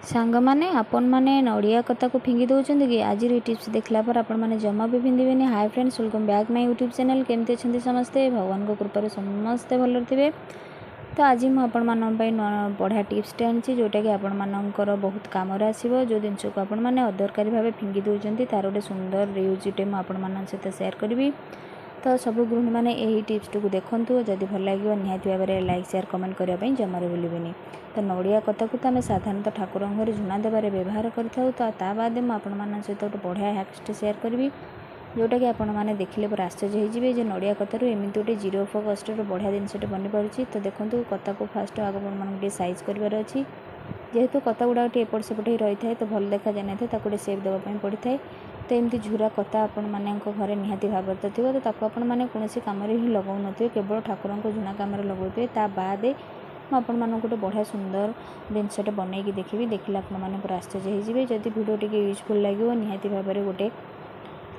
सांगमाने आपण माने नड़िया कता को फिंगी दौरान कि आज टिप्स देखला पर आपण माने जमा भी फिंगे। Hi friends, welcome back my YouTube channel. केमती अच्छे समस्ते? भगवान को कृपा समस्ते भल थे। तो आज मुझे बढ़िया टिप्सटे आनी जोटा कि आपण मानकर बहुत कम आसो। जो जिनस को आपण मैंने अदरकारी भाव फिंगी दौरान तार गोटे सुंदर रियूजटे मुझे सहित सेयार करी। तो सब गृहिणी मैंने यही टिप्स को देखूँ, जदि भल लगे निहाती भाव में लाइक शेयर कमेंट करने जमार भूलें। तो नड़िया कता को तो आम साधारणतः ठाकुर घर झुना देवार व्यवहार करें। तो बाद मुझे सहित गोटे बढ़िया हैक्सटे सेयार करी जोटा कि आपण मैंने देखिले पर आश्चर्य होइजिबे जे नड़िया कतारू एमती गोटे जीरो कस्ट बढ़िया जिनसटे बनी पारुछि। तो देखो कता को फास्ट आग आप साइज करार अच्छी। जेहेतु कता गुड़ा एपट सेपट ही रही है तो भल देखा जाए ना गोटे सेप देवाई पड़ी था। तो एमती झुरा कता आपण मान घरे निहाती भाव थी। तो आपण मैंने कौन कम ही लगाऊ न केवल ठाकुर को झुना कम लगाइए। ता बाद आपण मानक गोटे बढ़िया सुंदर जिनसटे बनईकी देखी देखिले आप आश्चर्य होइजिबे। जदि वीडियो टिके यूजफुल लगे निहाती भाव में गोटे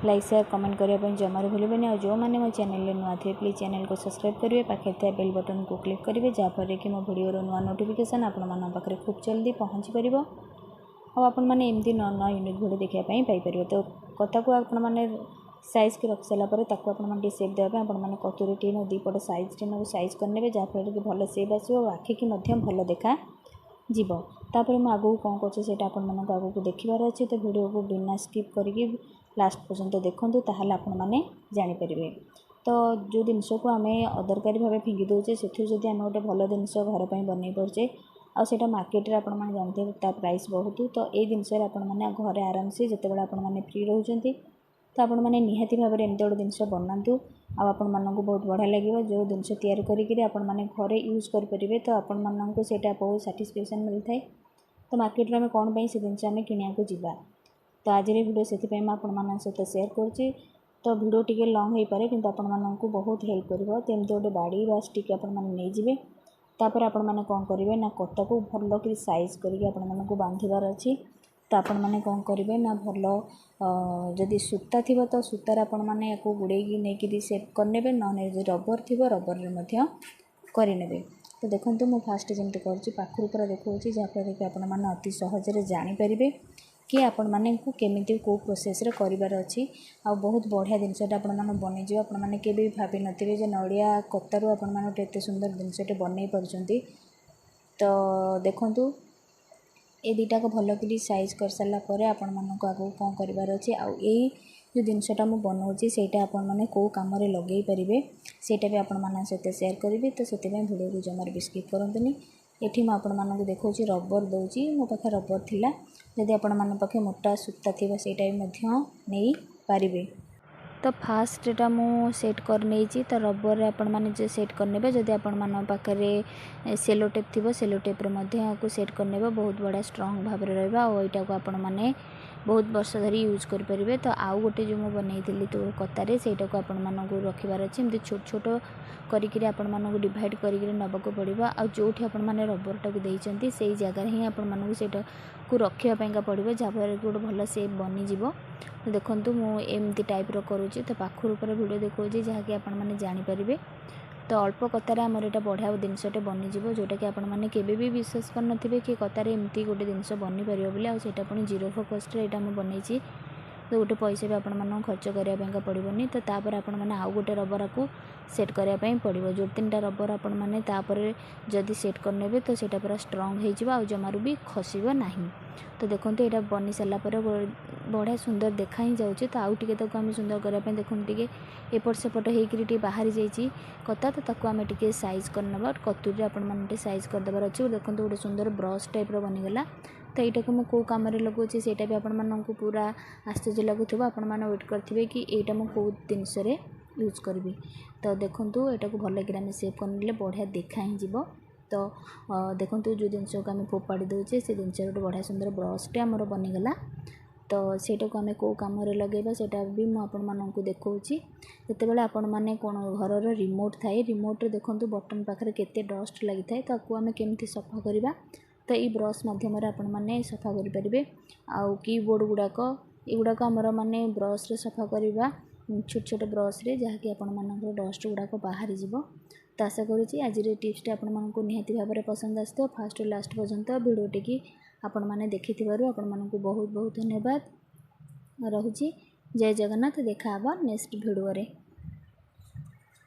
लाइक शेयर कमेंट करने जमार भूलें। और जो मैंने मो चैनल नुआ थे प्लीज चैनल को सब्सक्राइब करेंगे, पाखे थे बेल बटन को क्लिक करेंगे जहाँफल कि मो वीडियो नुआ नोटिफिकेशन आपरे खूब जल्दी पहुँची पार। और आपण मैंने एमती नवा नवा यूनिक वीडियो देखापी पाइपर। तो कता को आपण मैंने साइज की रख सारा आपने सेप देवाई आपने कतुरी टी दीपट साइज टी साइज करने जहाँफल कि भल सेप आसो आखि की भल देखा जीव। तापर मैं आगू कौन कर आगू को देखार अच्छे। तो वीडियो को बिना स्किप करके लास्ट पर्यंत देखूँ ताहले आपण मैंने जानीपर। तो जो जिनस को आम अदरकारी भाव फिंगी दौचे से आम गोटे भल जिनस घरपाई बनई पारे आटा मार्केट में आपने जानते ता प्राइस बहुत। तो ये जिनस मैंने घरे आराम से जितेबाला आपने फ्री रोचे तो आपण मैंने निहाती भाव में एमती गोटे जिनस बनातु आपण मानक बहुत बढ़िया लगे। जो जिनस तैयारी करेंगे आपण मैंने घरे यूज करेंगे तो आपण मानक से बहुत साटिस्फैक्शन मिलता है। तो मार्केट में आम कौन से जिनस आम किणा को जीवा। तो आज वीडियो से आपण सहित सेयार करुँची। तो वीडियो टी लंग हो पाए कि आपण मानक बहुत हेल्प कर। तो एमती गोटे बाड़ी बा स्टिक आपजे तापर आपण मैंने कौन करेंगे ना कता को भल कि साइज करके बांधार अच्छी। तो आपण मैंने कौन करेंगे ना भल जदि सूता थी तो सूतार आपण मैंने गुड़े नहीं सेप करने ना रबर थी रबर करे। तो देखो मुझे फास्ट जमी कर पाखर पूरा देखा जहाँफल कि आपने अति सहजरे जानीपर कि आपण मैंने केमी कौ प्रोसेस करार अच्छी। आ बहुत बढ़िया जिनसटे आपने बनईज आपने भी भावी नथिबे जे नड़िया कतारू आपण मैंने एत सुंदर जिनसटे बनई पार्टी। तो देखु ये दुटाक भल कि साइज कर सारापर आपण मानक आगू कौन करार अच्छे। आई जो जिनसटा मुझे बनाऊँगी सेटा आपण मैंने कौ कम लगे पारे सेटा भी आपण मान सहित सेयार करी। तो से वीडियो को जमार भी स्किप करंतुनी। एठी मैं आपण मानक देखा रबर दूची मो पाखे रबर थिला जदि आपण मान पाखे मोटा सूता थी सेटा भी नहीं पारे। तो फास्ट एटा मु सेट कर नहीं तो रबर आपण मैंने जो सेट करने जदि आपण मान पाखे सेलो टेप थी सेलो टेप्रे को सेट करने बहुत बड़ा स्ट्रंग भाव में रहा। और यहाँ को आपण मैंने बहुत वर्ष धरी यूज करेंगे। तो आउ गोटे जो मुझे बनई तो कतारे सेटा को आपण मानक रखार अच्छे एमती छोट छोट करी आपण मानक डिवाइड करके नबाक पड़ो। आ जो आपण मैंने रबर टाक देती से जगार ही आपण मानक सेटा को रखापा पड़ो जहाँफल कि गोटे भल सेप बनीज। तो देखो मुझे टाइप करुँची। तो पाखर ऊपर वीडियो देखा जहाँकि आपण मैंने जानीपर। तो अल्प कतार आमर यहाँ बढ़िया जिनसटे बनीज जोटा कि आपण मैंने केवे भी विश्वास करनथिबे कि कतार एमती गोटे जिनस बनी पार बोली। आटा पुणी जीरो फोकस्ट यहाँ बनई तो गोटे पैसा भी आपण मानक खर्च करने पड़ोनी। तो तापर आपण मैंने आउ गोटे रबर को सेट करने पड़ो जो 3टा रबर आपण मैंने जदि सेट करने तो सेटा पूरा स्ट्रंग हो जमारू भी खसब ना। तो देखो यहाँ बनी सारापर बढ़िया सुंदर देखा ही जाऊँगी। तो आउ टे आम सुंदर करने देखो टे एपट सेपट होकर बाहरी जाइए कता। तो आम टे साइज करना कतुरी आपण मैंने साइज करदेबार अच्छे। देखो गोटे सुंदर ब्रश टाइप बनीगला। तो यहाँ को मुझे कम लगाऊँ सेटा भी आपण मानक पूरा आश्चर्य लगुव आपण मैंने वेट करेंगे कि यहाँ मुझे कौ जिनस यूज करी। तो देखो यहाँ को भल कि सेप करने बढ़िया देखा ही जीव। तो देखो जो जिनस को आम फोपाड़ी दौचे से जिनस गोटे बढ़िया सुंदर ब्रशटे आमर बनीगला। तो सेटा को आम कौ कम लगेगा सेटा भी मुझे देखा जितेबाला आपण मैंने कौन घर रिमोट थाए रिमोट देखो बटन पाखे केते डस्ट लगी थाए तो आपको आम केमती सफा करवा। तो ये ब्रश मध्यम आपण मैंने सफा करेंगे। आउ कीबोर्ड गुड़ाक युड़ाक आमर माने ब्रश रे सफा करवा छोट छोट ब्रश रे जहाँकि आपण मानक डस्ट गुड़ाक बाहरी जीव। तो आशा करुँची आज टिप्सटा आपण मानक निहाती भाव में पसंद आसो। फास्ट लास्ट पर्यंत वीडियो टी ଆପଣମାନେ ଦେଖିଥିବାରୁ ଆପଣମାନଙ୍କୁ ବହୁତ ବହୁତ ଧନ୍ୟବାଦ ରହୁଛି। ଜୟ ଜଗନ୍ନାଥ। ଦେଖା ହେବ ନେକ୍ସଟ ଭିଡ଼ିଓରେ।